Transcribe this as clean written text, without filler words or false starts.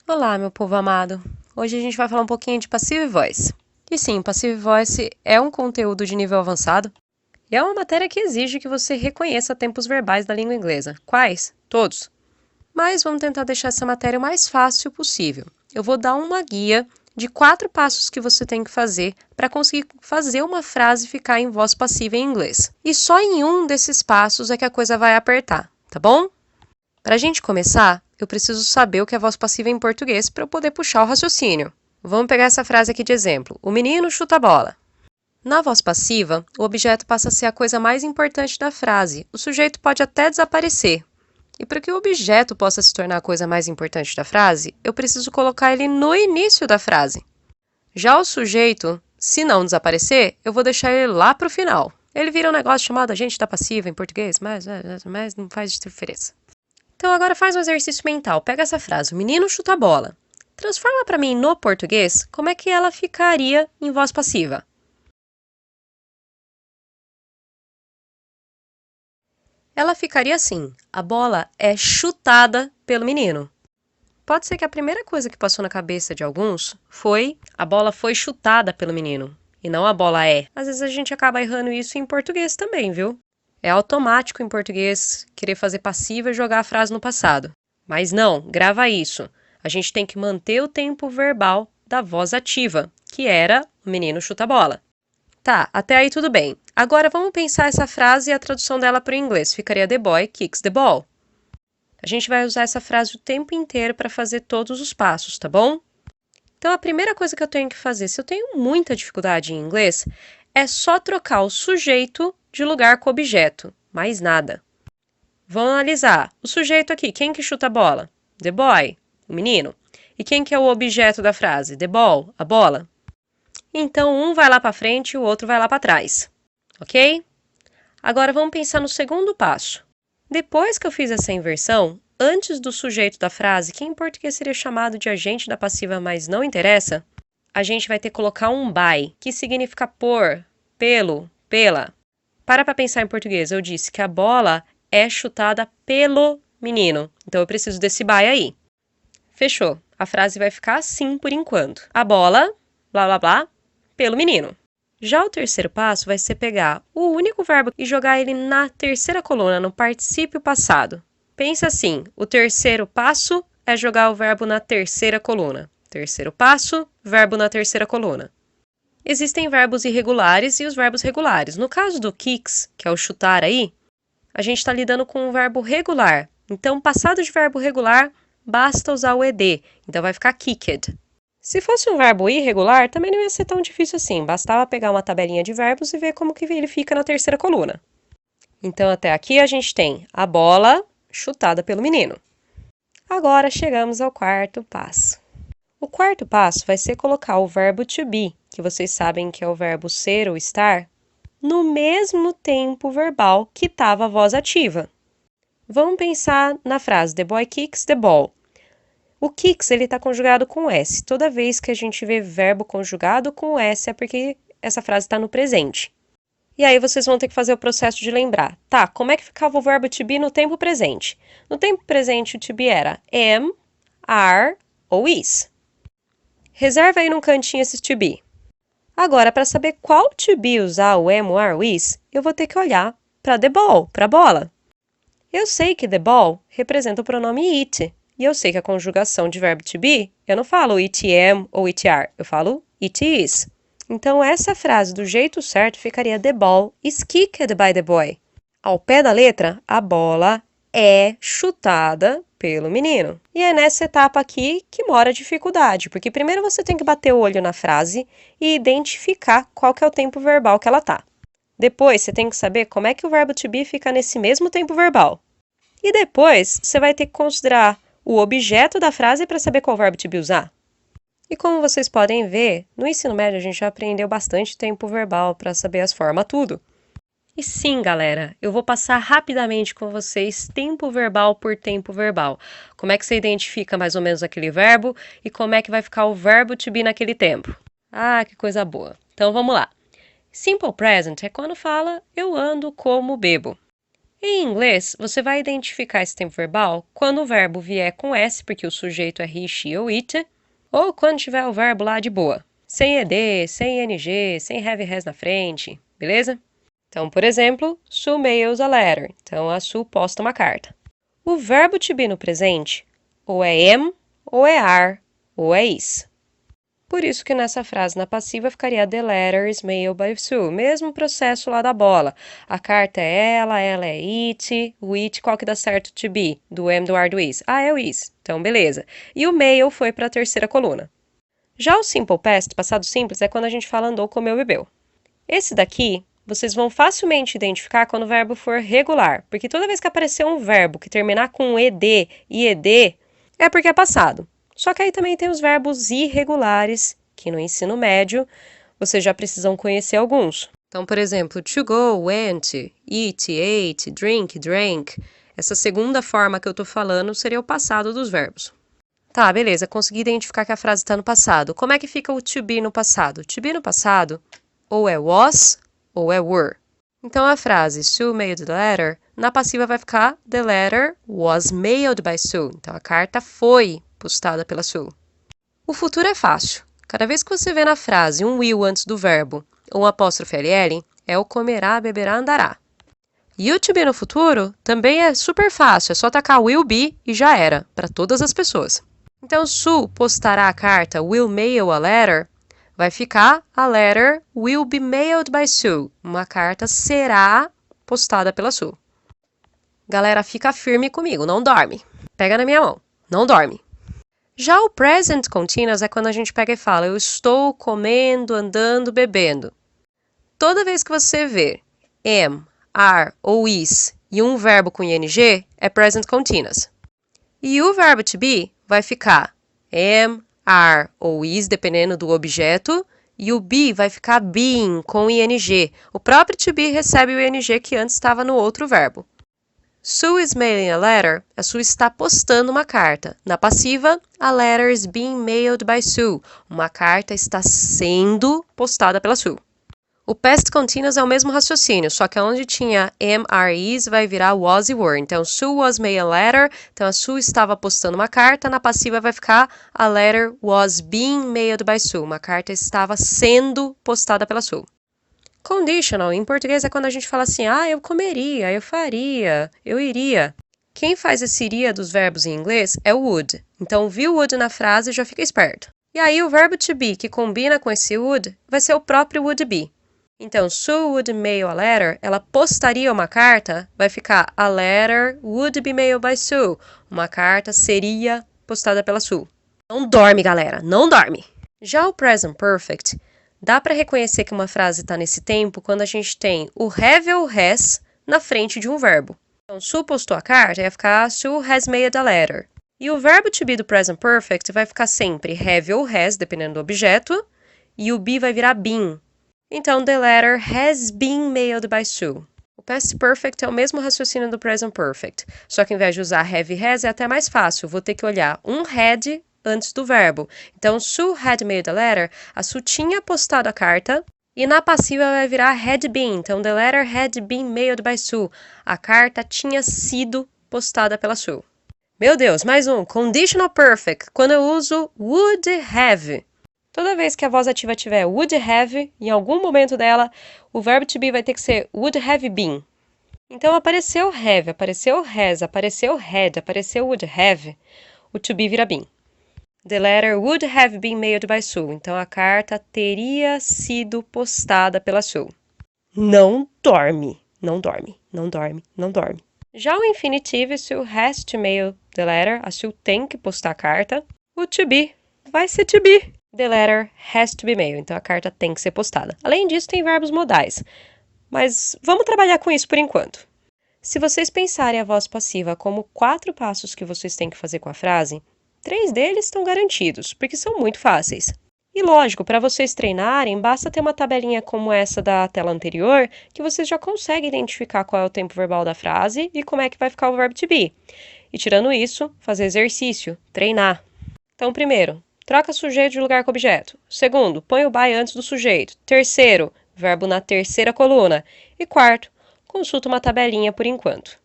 Olá, meu povo amado! Hoje a gente vai falar um pouquinho de Passive Voice. E sim, Passive Voice é um conteúdo de nível avançado e é uma matéria que exige que você reconheça tempos verbais da língua inglesa. Quais? Todos. Mas vamos tentar deixar essa matéria o mais fácil possível. Eu vou dar uma guia de 4 passos que você tem que fazer para conseguir fazer uma frase ficar em voz passiva em inglês. E só em um desses passos é que a coisa vai apertar, tá bom? Para a gente começar, eu preciso saber o que é voz passiva em português para eu poder puxar o raciocínio. Vamos pegar essa frase aqui de exemplo. O menino chuta a bola. Na voz passiva, o objeto passa a ser a coisa mais importante da frase. O sujeito pode até desaparecer. E para que o objeto possa se tornar a coisa mais importante da frase, eu preciso colocar ele no início da frase. Já o sujeito, se não desaparecer, eu vou deixar ele lá para o final. Ele vira um negócio chamado agente da passiva em português, mas não faz diferença. Então agora faz um exercício mental. Pega essa frase, o menino chuta a bola. Transforma para mim no português como é que ela ficaria em voz passiva. Ela ficaria assim, a bola é chutada pelo menino. Pode ser que a primeira coisa que passou na cabeça de alguns foi a bola foi chutada pelo menino, e não a bola é. Às vezes a gente acaba errando isso em português também, viu? É automático em português querer fazer passiva e jogar a frase no passado. Mas não, grava isso. A gente tem que manter o tempo verbal da voz ativa, que era o menino chuta a bola. Tá, até aí tudo bem. Agora vamos pensar essa frase e a tradução dela para o inglês. Ficaria the boy kicks the ball. A gente vai usar essa frase o tempo inteiro para fazer todos os passos, tá bom? Então a primeira coisa que eu tenho que fazer, se eu tenho muita dificuldade em inglês, é só trocar o sujeito de lugar com o objeto, mais nada. Vamos analisar. O sujeito aqui, quem que chuta a bola? The boy, o menino. E quem que é o objeto da frase? The ball, a bola. Então, um vai lá para frente e o outro vai lá para trás. Ok? Agora vamos pensar no segundo passo. Depois que eu fiz essa inversão, antes do sujeito da frase, que em português seria chamado de agente da passiva, mas não interessa, a gente vai ter que colocar um by, que significa por, pelo, pela. Para pensar em português, eu disse que a bola é chutada pelo menino. Então, eu preciso desse by aí. Fechou. A frase vai ficar assim por enquanto. A bola, blá blá blá, pelo menino. Já o terceiro passo vai ser pegar o único verbo e jogar ele na terceira coluna, no particípio passado. Pensa assim, o terceiro passo é jogar o verbo na terceira coluna. Terceiro passo, verbo na terceira coluna. Existem verbos irregulares e os verbos regulares. No caso do kicks, que é o chutar aí, a gente está lidando com um verbo regular. Então, passado de verbo regular, basta usar o ed. Então, vai ficar kicked. Se fosse um verbo irregular, também não ia ser tão difícil assim. Bastava pegar uma tabelinha de verbos e ver como que ele fica na terceira coluna. Então, até aqui a gente tem a bola chutada pelo menino. Agora, chegamos ao quarto passo. O quarto passo vai ser colocar o verbo to be, que vocês sabem que é o verbo ser ou estar, no mesmo tempo verbal que estava a voz ativa. Vamos pensar na frase The boy kicks the ball. O kicks ele está conjugado com S. Toda vez que a gente vê verbo conjugado com S é porque essa frase está no presente. E aí vocês vão ter que fazer o processo de lembrar. Tá, como é que ficava o verbo to be no tempo presente? No tempo presente o to be era am, are ou is. Reserva aí num cantinho esse to be. Agora, para saber qual to be usar o am, o are, o is, eu vou ter que olhar para the ball, para a bola. Eu sei que the ball representa o pronome it, e eu sei que a conjugação de verbo to be, eu não falo it am ou it are, eu falo it is. Então, essa frase do jeito certo ficaria the ball is kicked by the boy. Ao pé da letra, a bola é chutada pelo menino. E é nessa etapa aqui que mora a dificuldade, porque primeiro você tem que bater o olho na frase e identificar qual que é o tempo verbal que ela tá. Depois, você tem que saber como é que o verbo to be fica nesse mesmo tempo verbal. E depois, você vai ter que considerar o objeto da frase para saber qual verbo to be usar. E como vocês podem ver, no ensino médio a gente já aprendeu bastante tempo verbal para saber as formas tudo. E sim, galera, eu vou passar rapidamente com vocês tempo verbal por tempo verbal. Como é que você identifica mais ou menos aquele verbo e como é que vai ficar o verbo to be naquele tempo. Ah, que coisa boa. Então vamos lá. Simple present é quando fala eu ando como bebo. Em inglês, você vai identificar esse tempo verbal quando o verbo vier com S, porque o sujeito é he, she ou it, ou quando tiver o verbo lá de boa, sem ed, sem ing, sem have has na frente, beleza? Então, por exemplo, Sue mails a letter. Então, a Sue posta uma carta. O verbo to be no presente ou é am, ou é are, ou é is. Por isso que nessa frase na passiva ficaria the letter is mailed by Sue. Mesmo processo lá da bola. A carta é ela é it, o it qual que dá certo to be? Do am, do are, do is. Ah, é o is. Então, beleza. E o mail foi para a terceira coluna. Já o simple past, passado simples, é quando a gente fala andou, comeu, bebeu. Esse daqui, vocês vão facilmente identificar quando o verbo for regular, porque toda vez que aparecer um verbo que terminar com ed e ed, é porque é passado. Só que aí também tem os verbos irregulares, que no ensino médio vocês já precisam conhecer alguns. Então, por exemplo, to go, went, eat, ate, drink, drank. Essa segunda forma que eu tô falando seria o passado dos verbos. Tá, beleza, consegui identificar que a frase está no passado. Como é que fica o to be no passado? To be no passado ou é was ou é were. Então, a frase Sue mailed the letter, na passiva vai ficar the letter was mailed by Sue. Então, a carta foi postada pela Sue. O futuro é fácil. Cada vez que você vê na frase um will antes do verbo ou um apóstrofe ll, é o comerá, beberá, andará. E o to be no futuro também é super fácil, é só tacar will be e já era, para todas as pessoas. Então, Sue postará a carta will mail a letter, vai ficar a letter will be mailed by Sue. Uma carta será postada pela Sue. Galera, fica firme comigo, não dorme. Pega na minha mão, não dorme. Já o present continuous é quando a gente pega e fala eu estou comendo, andando, bebendo. Toda vez que você vê am, are ou is e um verbo com ing, é present continuous. E o verbo to be vai ficar am, are ou is, dependendo do objeto, e o be vai ficar being, com ing. O próprio to be recebe o ing que antes estava no outro verbo. Sue is mailing a letter, a Sue está postando uma carta. Na passiva, a letter is being mailed by Sue. Uma carta está sendo postada pela Sue. O past continuous é o mesmo raciocínio, só que onde tinha am, are, is, vai virar was e were. Então, Sue was mailing a letter, então a Sue estava postando uma carta, na passiva vai ficar a letter was being mailed by Sue. Uma carta estava sendo postada pela Sue. Conditional, em português, é quando a gente fala assim, eu comeria, eu faria, eu iria. Quem faz esse iria dos verbos em inglês é o would. Então, viu would na frase, já fica esperto. E aí, o verbo to be, que combina com esse would, vai ser o próprio would be. Então, Sue would mail a letter, ela postaria uma carta, vai ficar a letter would be mailed by Sue. Uma carta seria postada pela Sue. Não dorme, galera, não dorme. Já o present perfect, dá para reconhecer que uma frase está nesse tempo quando a gente tem o have ou has na frente de um verbo. Então, Sue postou a carta, ia ficar Sue has mailed a letter. E o verbo to be do present perfect vai ficar sempre have ou has, dependendo do objeto, e o be vai virar been. Então, the letter has been mailed by Sue. O past perfect é o mesmo raciocínio do present perfect, só que ao invés de usar have e has é até mais fácil. Vou ter que olhar um had antes do verbo. Então, Sue had mailed a letter, a Sue tinha postado a carta, e na passiva vai virar had been. Então, the letter had been mailed by Sue. A carta tinha sido postada pela Sue. Meu Deus, mais um. Conditional perfect, quando eu uso would have. Toda vez que a voz ativa tiver would have, em algum momento dela, o verbo to be vai ter que ser would have been. Então, apareceu have, apareceu has, apareceu had, apareceu would have, o to be vira been. The letter would have been mailed by Sue. Então, a carta teria sido postada pela Sue. Não dorme, não dorme, não dorme, não dorme. Já o infinitivo, Sue has to mail the letter, a Sue tem que postar a carta. O to be vai ser to be. The letter has to be mailed, então a carta tem que ser postada. Além disso, tem verbos modais, mas vamos trabalhar com isso por enquanto. Se vocês pensarem a voz passiva como 4 passos que vocês têm que fazer com a frase, 3 deles estão garantidos, porque são muito fáceis. E lógico, para vocês treinarem, basta ter uma tabelinha como essa da tela anterior, que vocês já conseguem identificar qual é o tempo verbal da frase e como é que vai ficar o verbo to be. E tirando isso, fazer exercício, treinar. Então, primeiro, troca sujeito de lugar com objeto. Segundo, põe o by antes do sujeito. Terceiro, verbo na terceira coluna. E quarto, consulta uma tabelinha por enquanto.